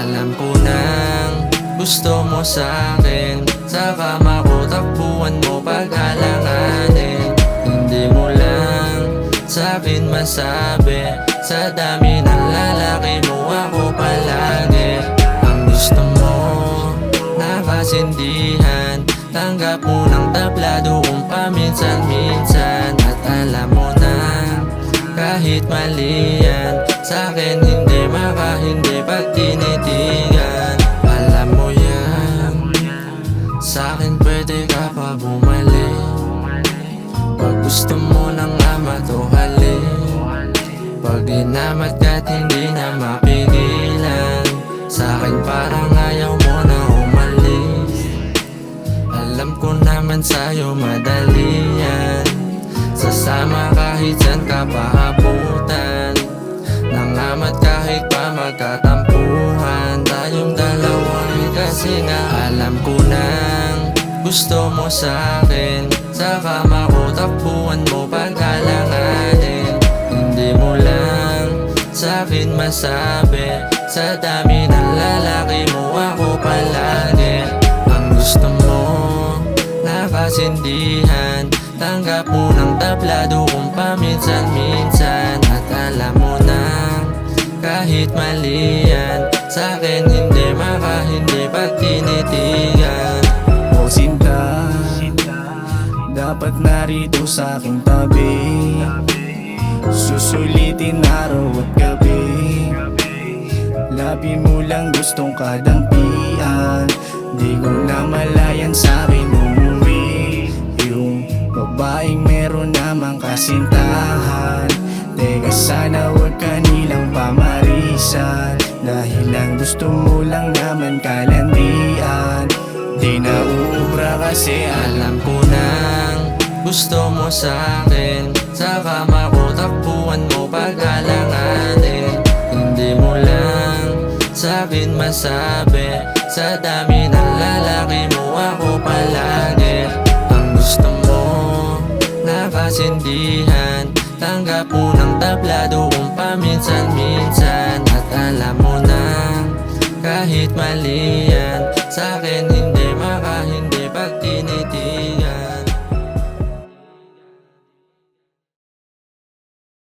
Alam ko nang gusto mo sa'kin, saka makutakbuhan mo pag-alanganin. Hindi mo lang sa'kin masabi, sa dami ng lalaki mo ako palagi. Ang gusto mo, nakasindihan, tanggap mo ng tablado kung paminsan-minsan. At alam mo na kahit mali yan, sa'kin hindi makahindi pag tinitigan. Alam mo yan, sa'kin pwede ka pa bumalik. Pag gusto mo nang matuhalik, pag dinamat ka't hindi na mapigilan, sa'kin parang ayaw mo na umalis. Alam ko naman sa'yo madali yan, sasama kahit saan ka paabutan. Nangamat kahit pa magkatampuhan tayong dalawa, kasi nga alam ko nang gusto mo sa'kin, saka makutakbuhan mo pag-alanganin. Hindi mo lang sa'kin masabi, sa dami ng lalaki mo ako palagi. Ang gusto mo, nakasindihan, tanggap mo ng tablado kung paminsan-minsan. At alam mo na kahit mali yan, sa'kin hindi makahindi pag tinitigan. O sinta, dapat narito sa aking tabi, susulitin araw at gabi. Labi mo lang gustong kadampian, di ko na malayan sa'kin umuwi. Yung babaeng meron namang kasintahan, teka sana huwag ka nilang pamarisan, dahil lang gusto mo lang naman kalandian. Di na uubra kasi alam ko nang gusto mo sa'kin, saka makutakbuhan mo pag-alanganin. Hindi mo lang sa'kin masabi, sa dami ng lalaki mo ako palagi. Ang gusto mo, nakasindihan, tanggap mo ng tablado kung paminsan-minsan. At alam mo na kahit mali yan, sa'kin hindi makahindi pag tinitigan.